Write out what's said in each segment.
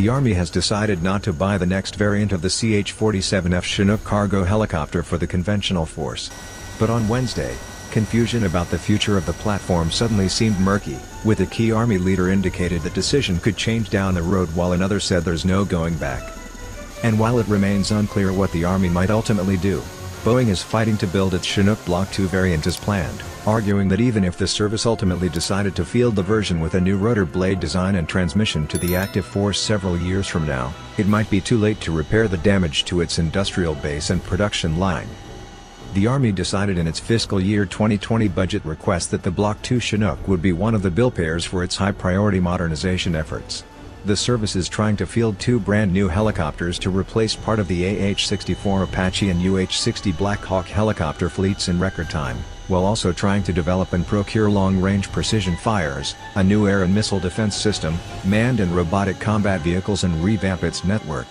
The Army has decided not to buy the next variant of the CH-47F Chinook cargo helicopter for the conventional force. But on Wednesday, confusion about the future of the platform suddenly seemed murky, with a key Army leader indicated the decision could change down the road while another said there's no going back. And while it remains unclear what the Army might ultimately do, Boeing is fighting to build its Chinook Block II variant as planned, arguing that even if the service ultimately decided to field the version with a new rotor blade design and transmission to the active force several years from now, it might be too late to repair the damage to its industrial base and production line. The Army decided in its fiscal year 2020 budget request that the Block II Chinook would be one of the bill payers for its high-priority modernization efforts. The service is trying to field two brand-new helicopters to replace part of the AH-64 Apache and UH-60 Black Hawk helicopter fleets in record time, while also trying to develop and procure long-range precision fires, a new air and missile defense system, manned and robotic combat vehicles, and revamp its network.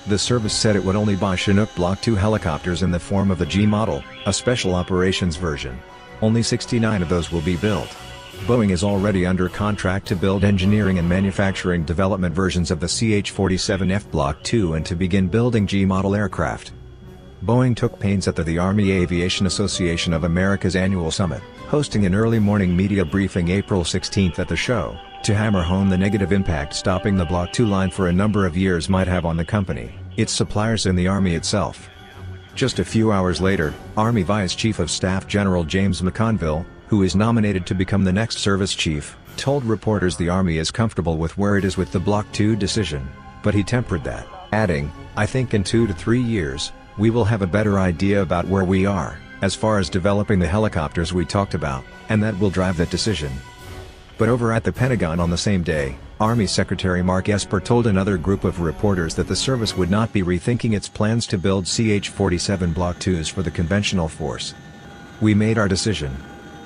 The service said it would only buy Chinook Block II helicopters in the form of the G model, a special operations version. Only 69 of those will be built. Boeing is already under contract to build engineering and manufacturing development versions of the CH-47F Block II and to begin building G-model aircraft. Boeing took pains at the Army Aviation Association of America's annual summit, hosting an early morning media briefing April 16 at the show, to hammer home the negative impact stopping the Block II line for a number of years might have on the company, its suppliers and the Army itself. Just a few hours later, Army Vice Chief of Staff General James McConville, who is nominated to become the next service chief, told reporters the Army is comfortable with where it is with the Block II decision, but he tempered that, adding, "I think in 2 to 3 years, we will have a better idea about where we are, as far as developing the helicopters we talked about, and that will drive that decision." But over at the Pentagon on the same day, Army Secretary Mark Esper told another group of reporters that the service would not be rethinking its plans to build CH-47 Block IIs for the conventional force. "We made our decision.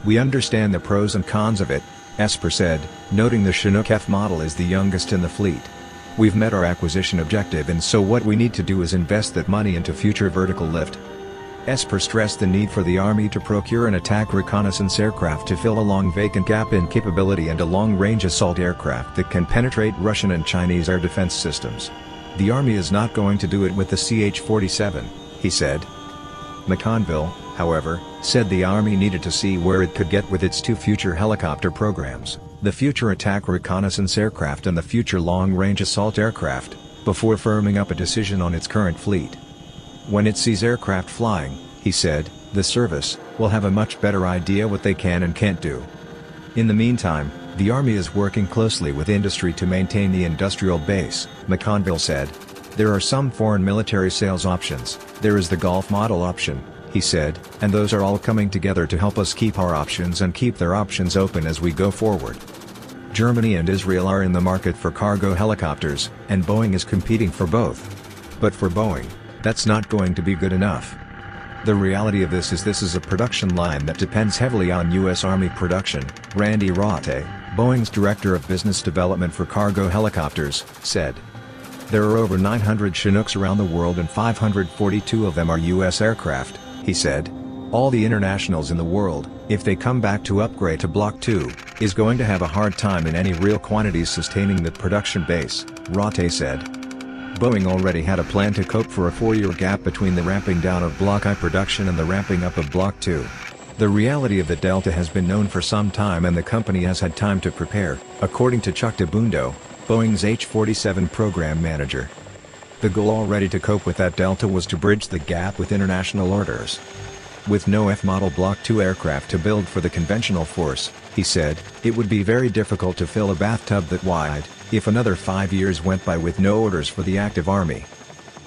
We understand the pros and cons of it," Esper said, noting the Chinook F model is the youngest in the fleet. "We've met our acquisition objective, and so what we need to do is invest that money into future vertical lift." Esper stressed the need for the Army to procure an attack reconnaissance aircraft to fill a long vacant gap in capability and a long-range assault aircraft that can penetrate Russian and Chinese air defense systems. "The Army is not going to do it with the CH-47, he said. McConville, however, said the Army needed to see where it could get with its two future helicopter programs, the Future Attack Reconnaissance Aircraft and the Future Long-Range Assault Aircraft, before firming up a decision on its current fleet. "When it sees aircraft flying," he said, "the service will have a much better idea what they can and can't do." In the meantime, the Army is working closely with industry to maintain the industrial base, McConville said. "There are some foreign military sales options, there is the Gulf model option," he said, "and those are all coming together to help us keep our options and keep their options open as we go forward." Germany and Israel are in the market for cargo helicopters, and Boeing is competing for both. But for Boeing, that's not going to be good enough. "The reality of this is a production line that depends heavily on U.S. Army production," Randy Rote, Boeing's Director of Business Development for Cargo Helicopters, said. "There are over 900 Chinooks around the world and 542 of them are U.S. aircraft," he said. "All the internationals in the world, if they come back to upgrade to Block II, is going to have a hard time in any real quantities sustaining the production base," Rote said. Boeing already had a plan to cope for a 4-year gap between the ramping down of Block I production and the ramping up of Block II. The reality of the Delta has been known for some time and the company has had time to prepare, according to Chuck DeBundo, Boeing's H-47 program manager. The goal already to cope with that Delta was to bridge the gap with international orders. "With no F-model Block II aircraft to build for the conventional force," he said, "it would be very difficult to fill a bathtub that wide, if another 5 years went by with no orders for the active Army.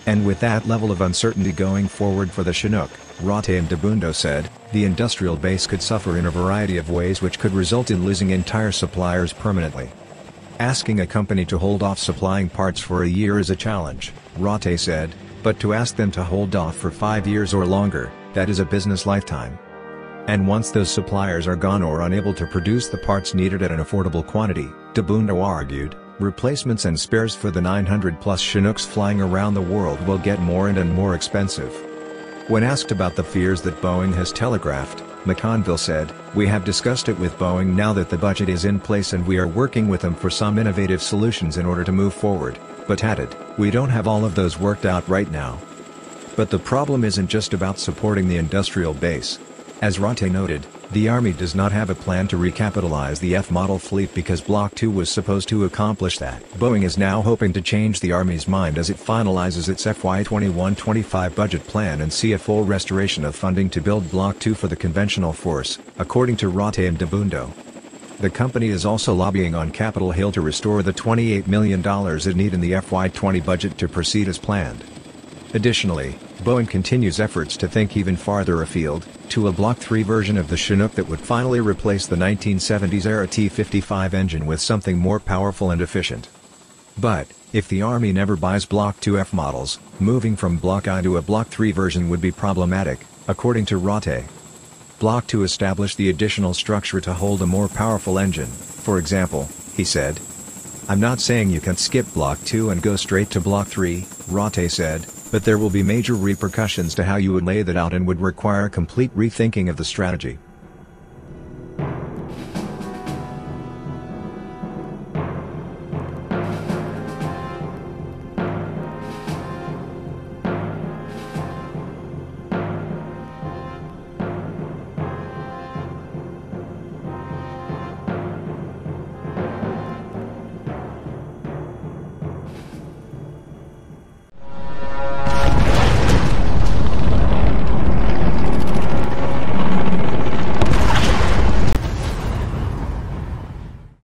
And with that level of uncertainty going forward for the Chinook," Rote and DeBundo said, "the industrial base could suffer in a variety of ways which could result in losing entire suppliers permanently." "Asking a company to hold off supplying parts for a year is a challenge," Rote said, "but to ask them to hold off for 5 years or longer, that is a business lifetime. And once those suppliers are gone or unable to produce the parts needed at an affordable quantity," DeBundo argued, "replacements and spares for the 900-plus Chinooks flying around the world will get more and more expensive." When asked about the fears that Boeing has telegraphed, McConville said, "We have discussed it with Boeing now that the budget is in place and we are working with them for some innovative solutions in order to move forward. but added, "We don't have all of those worked out right now." But the problem isn't just about supporting the industrial base. As Rote noted, the Army does not have a plan to recapitalize the F-model fleet because Block II was supposed to accomplish that. Boeing is now hoping to change the Army's mind as it finalizes its FY 21-25 budget plan and see a full restoration of funding to build Block II for the conventional force, according to Rote and Dabundo. The company is also lobbying on Capitol Hill to restore the $28 million it need in the FY20 budget to proceed as planned. Additionally, Boeing continues efforts to think even farther afield, to a Block III version of the Chinook that would finally replace the 1970s-era T-55 engine with something more powerful and efficient. But, if the Army never buys Block II F models, moving from Block I to a Block III version would be problematic, according to Rote. Block II established the additional structure to hold a more powerful engine, for example, he said. "I'm not saying you can skip Block II and go straight to Block III, Rote said, but there will be major repercussions to how you would lay that out and would require complete rethinking of the strategy.